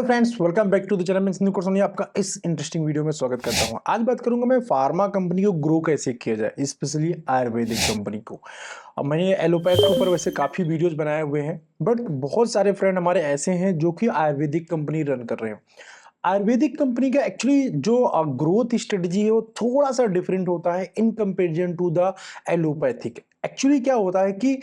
Friends, welcome back to the channel. मैं संदीप कुरसोनी आपका इस इंटरेस्टिंग वीडियो में स्वागत करता हूं। आज बात करूंगा मैं फार्मा कंपनी को ग्रो कैसे किया जाए, स्पेशली आयुर्वेदिक कंपनी को। अब मैंने एलोपैथ के ऊपर वैसे काफ़ी वीडियोस बनाए हुए हैं, बट बहुत सारे फ्रेंड हमारे ऐसे हैं जो कि आयुर्वेदिक कंपनी रन कर रहे हैं। आयुर्वेदिक कंपनी का एक्चुअली जो ग्रोथ स्ट्रेटजी है वो थोड़ा सा डिफरेंट होता है in comparison to the allopathic. Actually क्या होता है कि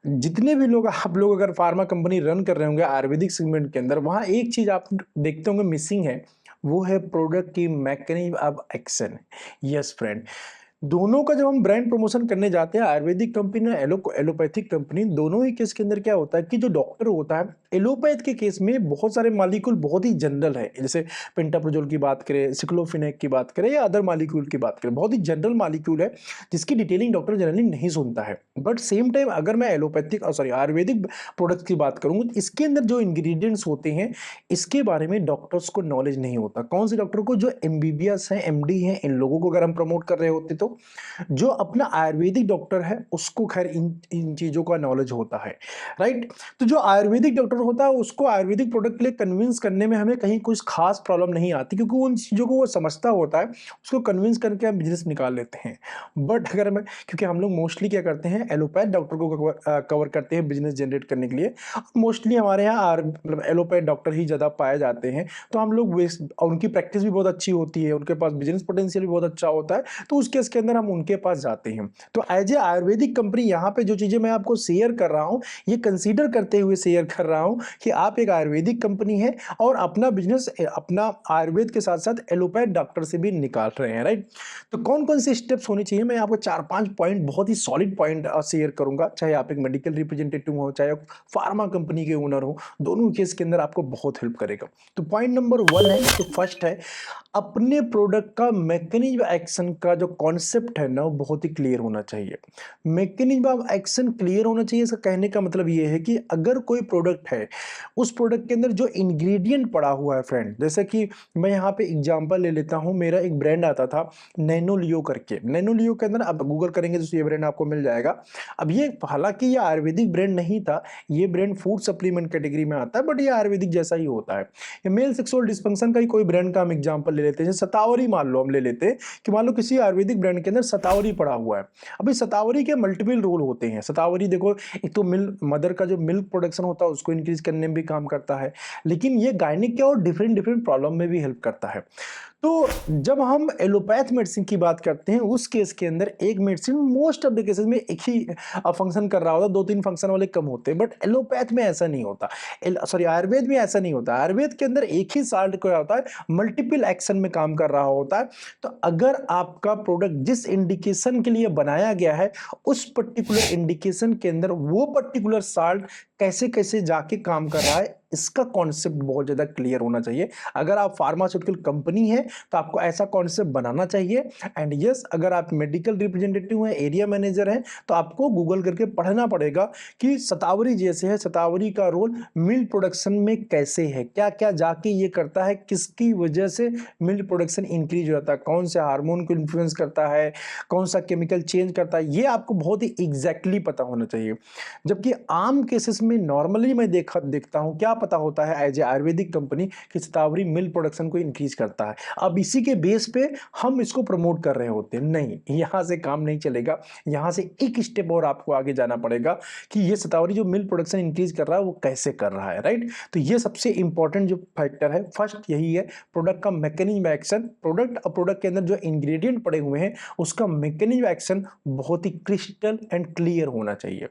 जितने भी लोग आप लोग अगर फार्मा कंपनी रन कर रहे होंगे आयुर्वेदिक सेगमेंट के अंदर, वहाँ एक चीज़ आप देखते होंगे मिसिंग है, वो है प्रोडक्ट की mechanism of action. Yes friend, दोनों का जब हम ब्रांड प्रमोशन करने जाते हैं आयुर्वेदिक कंपनी और एलोपैथिक कंपनी, दोनों ही केस के अंदर क्या होता है कि जो डॉक्टर होता है एलोपैथ के केस में बहुत सारे मालिक्यूल बहुत ही जनरल है, जैसे पेंटाप्रोजोल की बात करें, सिक्लोफिनेक की बात करें या अदर मालिक्यूल की बात करें, बहुत ही जनरल मालिक्यूल है जिसकी डिटेलिंग डॉक्टर जनरली नहीं सुनता है। बट सेम टाइम अगर मैं आयुर्वेदिक प्रोडक्ट की बात करूँ तो इसके अंदर जो इंग्रेडिएंट्स होते हैं इसके बारे में डॉक्टर्स को नॉलेज नहीं होता। कौन से डॉक्टर को? जो एमबीबीएस है, एमडी है, इन लोगों को अगर हम प्रमोट कर रहे होते तो जो अपना आयुर्वेदिक डॉक्टर है उसको खैर इन इन चीजों का नॉलेज होता है, राइट। तो जो आयुर्वेदिक डॉक्टर होता है उसको आयुर्वेदिक प्रोडक्ट के लिए कन्विंस करने में हमें कहीं कुछ खास प्रॉब्लम नहीं आती, क्योंकि उन चीजों को वो समझता होता है, उसको कन्विंस करके हम बिजनेस निकाल लेते हैं। बट अगर मैं, क्योंकि हम लोग मोस्टली क्या करते हैं एलोपैथ डॉक्टर को कवर करते हैं बिजनेस जनरेट करने के लिए, मोस्टली हमारे यहाँ मतलब एलोपैथ डॉक्टर ही ज़्यादा पाए जाते हैं, तो हम लोग उनकी प्रैक्टिस भी बहुत अच्छी होती है, उनके पास बिजनेस पोटेंशियल भी बहुत अच्छा होता है, तो उस केस के अंदर हम उनके पास जाते हैं। तो एज ए आयुर्वेदिक कंपनी यहाँ पे जो चीज़ें मैं आपको शेयर कर रहा हूँ ये कंसीडर करते हुए शेयर कर रहा हूँ कि आप एक आयुर्वेदिक कंपनी है और अपना बिजनेस अपना आयुर्वेद के साथ साथ एलोपैथ डॉक्टर से भी निकाल रहे हैं, राइट। तो कौन कौन से स्टेप्स होने चाहिए, मैं आपको 4-5 पॉइंट, बहुत ही सॉलिड पॉइंट शेयर करूंगा। चाहे आप एक मेडिकल रिप्रेजेंटेटिव हो, चाहे आप फार्मा कंपनी के ओनर हो, दोनों केस के अंदर आपको बहुत हेल्प करेगा। तो पॉइंट नंबर 1 है, तो फर्स्ट है अपने प्रोडक्ट का मैकेनिज्म एक्शन का जो कॉन्सेप्ट है ना वो बहुत ही क्लियर होना चाहिए। मैकेनिज्म ऑफ एक्शन क्लियर होना चाहिए, इसका कहने का मतलब ये है कि अगर कोई प्रोडक्ट है उस प्रोडक्ट के अंदर जो इंग्रेडिएंट पड़ा हुआ है फ्रेंड, जैसे कि मैं यहाँ पे एग्जांपल ले लेता हूँ, मेरा एक ब्रांड आता था नैनोलियो करके। नैनोलियो के अंदर आप गूगल करेंगे तो ये ब्रांड आपको मिल जाएगा। अब ये हालांकि ये आयुर्वेदिक ब्रांड नहीं था, ये ब्रांड फूड सप्लीमेंट कैटेगरी में आता है, बट ये आयुर्वेदिक जैसा ही होता है। ये मेल सेक्सुअल डिस्फंक्शन का ही कोई ब्रांड का हम एग्जांपल ले लेते हैं, शतावरी मान लो, हम ले लेते हैं कि मान लो किसी आयुर्वेदिक ब्रांड के अंदर शतावरी पड़ा हुआ है। अभी शतावरी के मल्टीपल रोल होते हैं। शतावरी देखो, एक तो मिल्क, मदर का जो मिल्क प्रोडक्शन होता है उसको इंक्रीज करने में भी काम करता है, लेकिन ये गायनिक के और डिफरेंट डिफरेंट प्रॉब्लम में भी हेल्प करता है। तो जब हम एलोपैथ मेडिसिन की बात करते हैं उस केस के अंदर एक medicine most of the cases में एक ही फंक्शन कर रहा होता है, 2-3 फंक्शन वाले कम होते हैं, बट एलोपैथ में ऐसा नहीं होता। आयुर्वेद में ऐसा नहीं होता। आयुर्वेद के अंदर एक ही साल्ट क्या होता है, मल्टीपल एक्शन में काम कर रहा होता है। तो अगर आपका प्रोडक्ट जिस इंडिकेशन के लिए बनाया गया है उस पर्टिकुलर इंडिकेशन के अंदर वो पर्टिकुलर साल्ट कैसे कैसे जाके काम कर रहा है, इसका कॉन्सेप्ट बहुत ज्यादा क्लियर होना चाहिए। अगर आप फार्मास्यूटिकल कंपनी है तो आपको ऐसा कॉन्सेप्ट बनाना चाहिए। एंड यस, अगर आप मेडिकल रिप्रेजेंटेटिव हैं, एरिया मैनेजर हैं, तो आपको गूगल करके पढ़ना पड़ेगा कि शतावरी जैसे है, शतावरी का रोल मिल्क प्रोडक्शन में कैसे है, क्या क्या जाके ये करता है, किसकी वजह से मिल्क प्रोडक्शन इंक्रीज हो जाता है, कौन से हार्मोन को इन्फ्लुएंस करता है, कौन सा केमिकल चेंज करता है, ये आपको बहुत ही एग्जैक्टली पता होना चाहिए। जबकि आम केसेस में नॉर्मली मैं देखता हूं क्या पता होता है एज ए आयुर्वेदिक कंपनी कि शतावरी मिल्क प्रोडक्शन को इंक्रीज करता है। अब इसी के बेस पे हम इसको प्रमोट कर रहे होते हैं, नहीं, यहां से काम नहीं चलेगा। यहां से एक स्टेप और आपको आगे जाना पड़ेगा कि ये शतावरी जो मिल्क प्रोडक्शन इंक्रीज कर रहा है वो कैसे कर रहा है, राइट। तो ये सबसे इंपॉर्टेंट जो फैक्टर है फर्स्ट यही है, प्रोडक्ट का मैकेनिज्म एक्शन। प्रोडक्ट के अंदर जो इंग्रेडिएंट पड़े हुए हैं उसका मैकेनिज्म एक्शन बहुत ही क्रिस्टल एंड क्लियर होना चाहिए।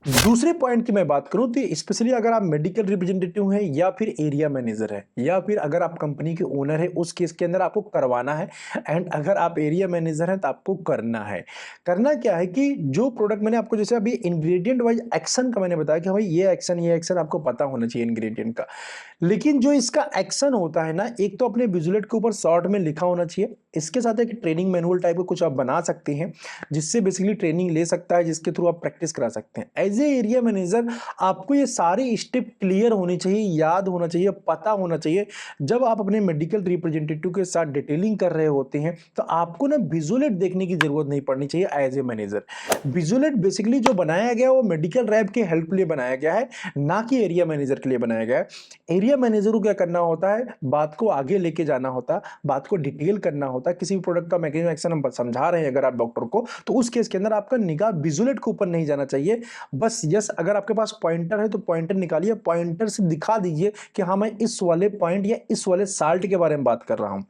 दूसरे पॉइंट की मैं बात करूं तो स्पेशली अगर आप मेडिकल रिप्रेजेंटेटिव हैं या फिर एरिया मैनेजर है या फिर अगर आप कंपनी के ओनर है, उस केस के अंदर आपको करवाना है। एंड अगर आप एरिया मैनेजर हैं तो आपको करना है। करना क्या है कि जो प्रोडक्ट मैंने आपको, जैसे अभी इंग्रेडिएंट वाइज एक्शन का मैंने बताया कि भाई ये एक्शन आपको पता होना चाहिए इंग्रेडिएंट का, लेकिन जो इसका एक्शन होता है ना, एक तो अपने विजुलेट के ऊपर शॉर्ट में लिखा होना चाहिए इसके साथ एक ट्रेनिंग मैनुअल टाइप का कुछ आप बना सकते हैं, जिससे बेसिकली ट्रेनिंग ले सकता है, जिसके थ्रू आप प्रैक्टिस करा सकते हैं। एज ए एरिया मैनेजर आपको ये सारे स्टेप क्लियर होने चाहिए, याद होना चाहिए, पता होना चाहिए। जब आप अपने मेडिकल रिप्रेजेंटेटिव के साथ डिटेलिंग कर रहे होते हैं तो आपको ना विजुअलेट देखने की जरूरत नहीं पड़नी चाहिए एज ए मैनेजर। विजुअलेट बेसिकली जो बनाया गया वो मेडिकल रैप के हेल्प के लिए बनाया गया है, ना कि एरिया मैनेजर के लिए बनाया गया है। एरिया मैनेजर को क्या करना होता है, बात को आगे लेके जाना होता है, बात को डिटेल करना होता है। किसी भी प्रोडक्ट का मैकेनिज्म एक्शन हम समझा रहे हैं अगर आप डॉक्टर को, तो उस केस के अंदर आपका निगाह विजुअलेट के ऊपर नहीं जाना चाहिए। बस यस, अगर आपके पास पॉइंटर है तो पॉइंटर निकालिए, पॉइंटर से दिखा दीजिए कि हाँ मैं इस वाले पॉइंट या इस वाले साल्ट के बारे में बात कर रहा हूं।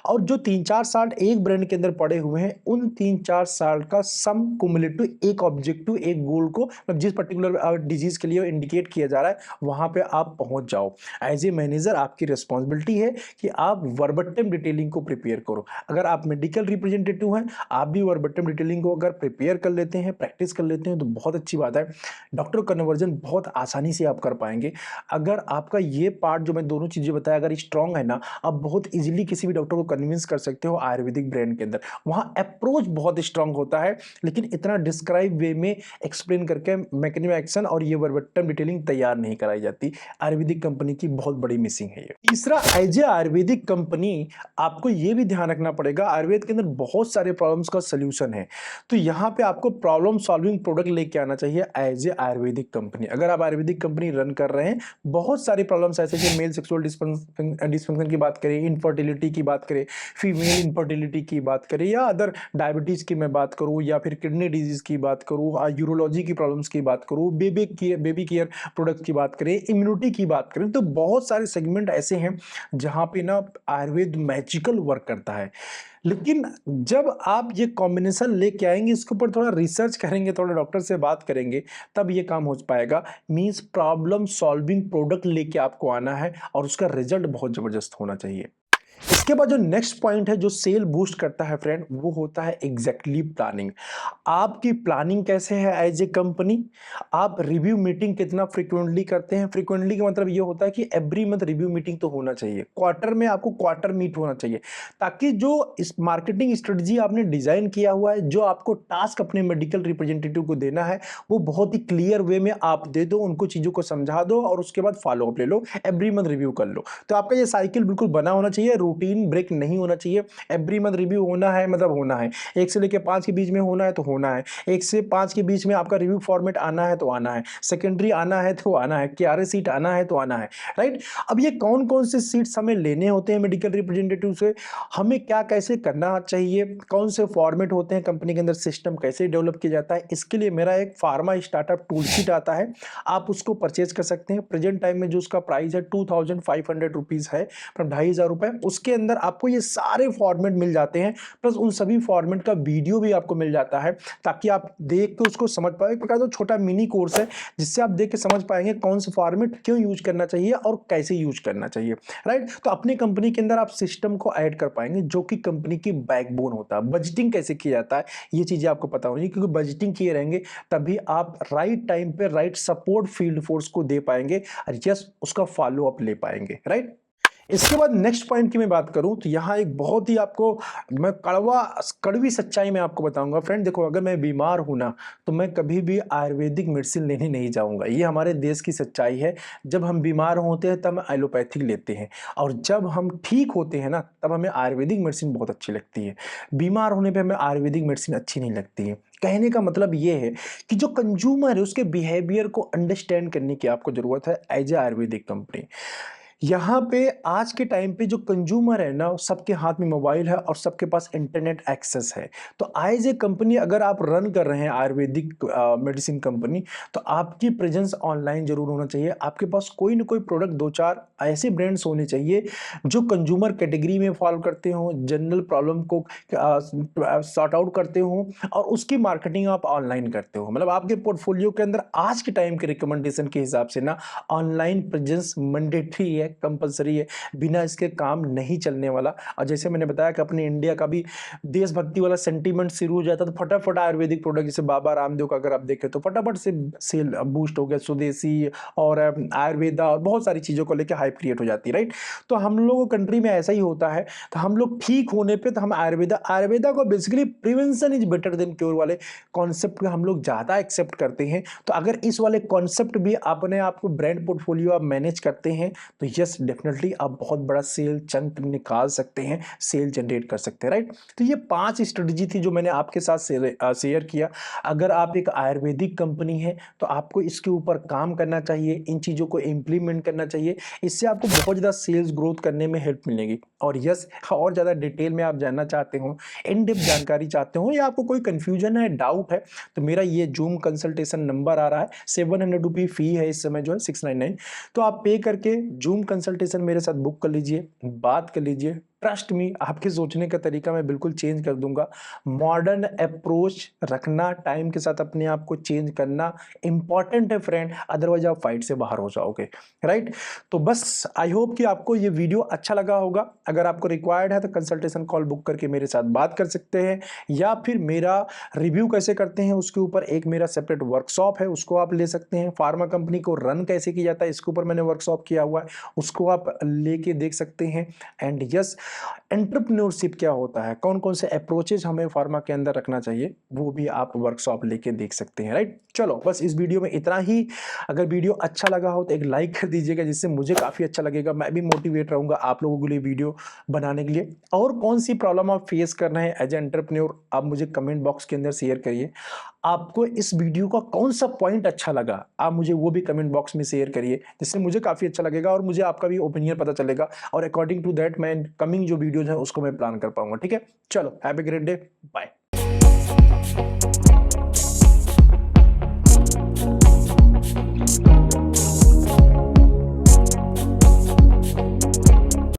और जो 3-4 साल्ट एक ब्रांड के अंदर पड़े हुए हैं, उन 3-4 साल्ट का सम कुमुलेटिव एक ऑब्जेक्टिव, एक गोल को जिस पर्टिकुलर डिजीज के लिए इंडिकेट किया जा रहा है वहां पे आप पहुंच जाओ। एज ए मैनेजर आपकी रिस्पॉन्सिबिलिटी है कि आप वर्बटम डिटेलिंग को प्रिपेयर करो। अगर आप मेडिकल रिप्रेजेंटेटिव हैं, आप भी वर्बटम डिटेलिंग को अगर प्रिपेयर कर लेते हैं, प्रैक्टिस कर लेते हैं तो बहुत अच्छी बात है। डॉक्टर कन्वर्जन बहुत आसानी से आप कर पाएंगे। अगर आपका ये पार्ट जो मैं दोनों चीजें बताया अगर स्ट्रांग है ना, आप बहुत इजीली किसी भी डॉक्टर को कन्विंस कर सकते हो आयुर्वेदिक ब्रांड के अंदर। वहां अप्रोच बहुत स्ट्रांग होता है, लेकिन इतना डिस्क्राइब वे में एक्सप्लेन करके मैकेनिज्म एक्शन और ये वर्बटम डिटेलिंग तैयार नहीं कराई जाती। आयुर्वेदिक कंपनी की बहुत बड़ी मिसिंग है ये। तीसरा, एज ए आयुर्वेदिक कंपनी आपको ये भी ध्यान रखना पड़ेगा, आयुर्वेद के अंदर बहुत सारे प्रॉब्लम्स का सोल्यूशन है, तो यहाँ पे आपको प्रॉब्लम सॉल्विंग प्रोडक्ट लेके आना चाहिए एज ए आयुर्वेदिक कंपनी। अगर आप आयुर्वेदिक कंपनी रन कर रहे हैं, बहुत सारे प्रॉब्लम्स ऐसे कि मेल सेक्सुअल डिस्फंक्शन की बात करें, इनफर्टिलिटी की बात करें, फीमेल इनफर्टिलिटी की बात करें, या अदर डायबिटीज की मैं बात करूं, या फिर किडनी डिजीज की बात करूं, यूरोलॉजी की प्रॉब्लम्स की बात करूं, बेबी केयर प्रोडक्ट की बात करें, इम्यूनिटी की बात करें, तो बहुत सारे सेगमेंट ऐसे हैं जहां पे ना आयुर्वेद मैजिकल वर्क करता है। लेकिन जब आप ये कॉम्बिनेशन लेके आएंगे, इसके ऊपर थोड़ा रिसर्च करेंगे, थोड़ा डॉक्टर से बात करेंगे, तब ये काम हो पाएगा। मींस प्रॉब्लम सॉल्विंग प्रोडक्ट लेके आपको आना है और उसका रिजल्ट बहुत जबरदस्त होना चाहिए। इसके बाद जो नेक्स्ट पॉइंट है जो सेल बूस्ट करता है फ्रेंड, वो होता है एग्जैक्टली प्लानिंग। आपकी प्लानिंग कैसे है एज ए कंपनी, आप रिव्यू मीटिंग कितना फ्रीक्वेंटली करते हैं। फ्रीक्वेंटली का मतलब ये होता है कि एवरी मंथ रिव्यू मीटिंग तो होना चाहिए, क्वार्टर में आपको क्वार्टर मीट होना चाहिए, ताकि जो इस मार्केटिंग स्ट्रेटजी आपने डिजाइन किया हुआ है, जो आपको टास्क अपने मेडिकल रिप्रेजेंटेटिव को देना है, वो बहुत ही क्लियर वे में आप दे दो, उनको चीजों को समझा दो और उसके बाद फॉलो अप ले लो, एवरी मंथ रिव्यू कर लो। तो आपका ये साइकिल बिल्कुल बना होना चाहिए, रूटीन ब्रेक नहीं होना चाहिए। एवरी मंथ रिव्यू होना है मतलब होना है, 1 से लेकर 5 के बीच में होना है तो होना है, 1 से 5 के बीच में आपका रिव्यू फॉर्मेट आना है तो आना है, सेकेंडरी आना है तो आना है, क्यारे सीट आना है तो आना है, राइट। अब ये कौन कौन से सीट्स हमें लेने होते हैं मेडिकल रिप्रेजेंटेटिव से, हमें क्या कैसे करना चाहिए, कौन से फॉर्मेट होते हैं कंपनी के अंदर, सिस्टम कैसे डेवलप किया जाता है, इसके लिए मेरा एक फार्मा स्टार्टअप टूल किट आता है, आप उसको परचेज कर सकते हैं। प्रेजेंट टाइम में जो उसका प्राइस है 2500 रुपीज है, मतलब 2500 रुपए। उसके अंदर आपको ये सारे फॉर्मेट मिल जाते हैं, प्लस उन सभी फॉर्मेट का वीडियो भी आपको मिल जाता है, ताकि आप देख के उसको समझ पाए। एक प्रकार का छोटा मिनी कोर्स है जिससे आप देख के समझ पाएंगे कौन सा फॉर्मेट क्यों यूज करना चाहिए और कैसे यूज करना चाहिए, राइट। तो अपनी कंपनी के अंदर आप सिस्टम को ऐड कर पाएंगे जो कि कंपनी की बैकबोन होता है। बजटिंग कैसे किया जाता है ये चीजें आपको पता होनी चाहिए, क्योंकि बजटिंग किए रहेंगे तभी आप राइट टाइम पे राइट सपोर्ट फील्ड फोर्स को दे पाएंगे और यस उसका फॉलो अप ले पाएंगे, राइट। इसके बाद नेक्स्ट पॉइंट की मैं बात करूं तो यहां एक बहुत ही आपको मैं कड़वी सच्चाई में आपको बताऊंगा फ्रेंड। देखो, अगर मैं बीमार हूं ना तो मैं कभी भी आयुर्वेदिक मेडिसिन लेने नहीं जाऊंगा, ये हमारे देश की सच्चाई है। जब हम बीमार होते हैं तब हम एलोपैथिक लेते हैं, और जब हम ठीक होते हैं ना तब हमें आयुर्वेदिक मेडिसिन बहुत अच्छी लगती है। बीमार होने पर हमें आयुर्वेदिक मेडिसिन अच्छी नहीं लगती है। कहने का मतलब ये है कि जो कंज्यूमर है उसके बिहेवियर को अंडरस्टैंड करने की आपको जरूरत है एज ए आयुर्वेदिक कंपनी। यहाँ पे आज के टाइम पे जो कंज्यूमर है ना, सबके हाथ में मोबाइल है और सबके पास इंटरनेट एक्सेस है। तो एज ए कंपनी अगर आप रन कर रहे हैं आयुर्वेदिक मेडिसिन कंपनी, तो आपकी प्रेजेंस ऑनलाइन जरूर होना चाहिए। आपके पास कोई ना कोई प्रोडक्ट 2-4 ऐसे ब्रांड्स होने चाहिए जो कंज्यूमर कैटेगरी में फॉलो करते हो, जनरल प्रॉब्लम को सॉर्ट आउट करते हो और उसकी मार्केटिंग आप ऑनलाइन करते हो। मतलब आपके पोर्टफोलियो के अंदर आज के टाइम के रिकमेंडेशन के हिसाब से ना ऑनलाइन प्रेजेंस मैंडेटरी है है, कंपलसरी है, बिना इसके काम नहीं चलने वाला। और जैसे मैंने बताया कि अपने इंडिया का भी देशभक्ति वाला सेंटीमेंट शुरू हो जाता है तो फटाफट आयुर्वेदिक प्रोडक्ट जैसे बाबा रामदेव का अगर आप देखें तो फटाफट से सेल बूस्ट हो गया, स्वदेशी और आयुर्वेदा और बहुत सारी चीज़ों को लेकर हाइप क्रिएट हो जाती है, राइट। तो हम लोगों कंट्री में ऐसा ही होता है। तो हम लोग ठीक होने पे तो हम आयुर्वेदा को basically prevention is better than cure वाले कॉन्सेप्ट को हम लोग ज़्यादा एक्सेप्ट करते हैं। तो अगर इस वाले कॉन्सेप्ट भी अपने आप को ब्रांड पोर्टफोलियो आप मैनेज करते हैं तो यस डेफिनेटली आप बहुत बड़ा सेल चंक निकाल सकते हैं, सेल जनरेट कर सकते हैं, राइट। तो ये 5 स्ट्रेटजी थी जो मैंने आपके साथ शेयर किया। अगर आप एक आयुर्वेदिक कंपनी है तो आपको इसके ऊपर काम करना चाहिए, इन चीज़ों को इम्प्लीमेंट करना चाहिए। इससे आपको बहुत ज़्यादा सेल्स ग्रोथ करने में हेल्प मिलेगी। और यस, और ज़्यादा डिटेल में आप जानना चाहते हो, इन डेप्थ जानकारी चाहते हो या आपको कोई कंफ्यूजन है, डाउट है, तो मेरा ये जूम कंसल्टेशन नंबर आ रहा है, 700 रुपये फी है इस समय जो है 699। तो आप पे करके जूम कंसल्टेशन मेरे साथ बुक कर लीजिए, बात कर लीजिए। ट्रस्ट मी, आपके सोचने का तरीका मैं बिल्कुल चेंज कर दूंगा। मॉडर्न अप्रोच रखना, टाइम के साथ अपने आप को चेंज करना इंपॉर्टेंट है फ्रेंड, अदरवाइज आप फाइट से बाहर हो जाओगे, राइट। तो बस आई होप कि आपको ये वीडियो अच्छा लगा होगा। अगर आपको रिक्वायर्ड है तो कंसल्टेशन कॉल बुक करके मेरे साथ बात कर सकते हैं, या फिर मेरा रिव्यू कैसे करते हैं उसके ऊपर एक मेरा सेपरेट वर्कशॉप है, उसको आप ले सकते हैं। फार्मा कंपनी को रन कैसे किया जाता है इसके ऊपर मैंने वर्कशॉप किया हुआ है, उसको आप लेके देख सकते हैं। एंड यस, एंटरप्रेन्योरशिप क्या होता है, कौन कौन से अप्रोचेज हमें फार्मा के अंदर रखना चाहिए, वो भी आप वर्कशॉप लेके देख सकते हैं, राइट। चलो बस इस वीडियो में इतना ही। अगर वीडियो अच्छा लगा हो तो एक लाइक कर दीजिएगा, जिससे मुझे काफ़ी अच्छा लगेगा, मैं भी मोटिवेट रहूंगा आप लोगों के लिए वीडियो बनाने के लिए। और कौन सी प्रॉब्लम आप फेस कर रहे हैं एज एंटरप्रेन्योर, आप मुझे कमेंट बॉक्स के अंदर शेयर करिए। आपको इस वीडियो का कौन सा पॉइंट अच्छा लगा, आप मुझे वो भी कमेंट बॉक्स में शेयर करिए, जिससे मुझे काफ़ी अच्छा लगेगा और मुझे आपका भी ओपिनियन पता चलेगा। और अकॉर्डिंग टू दैट मैं कमिंग जो वीडियोज हैं उसको मैं प्लान कर पाऊंगा, ठीक है। चलो, have a great day, bye.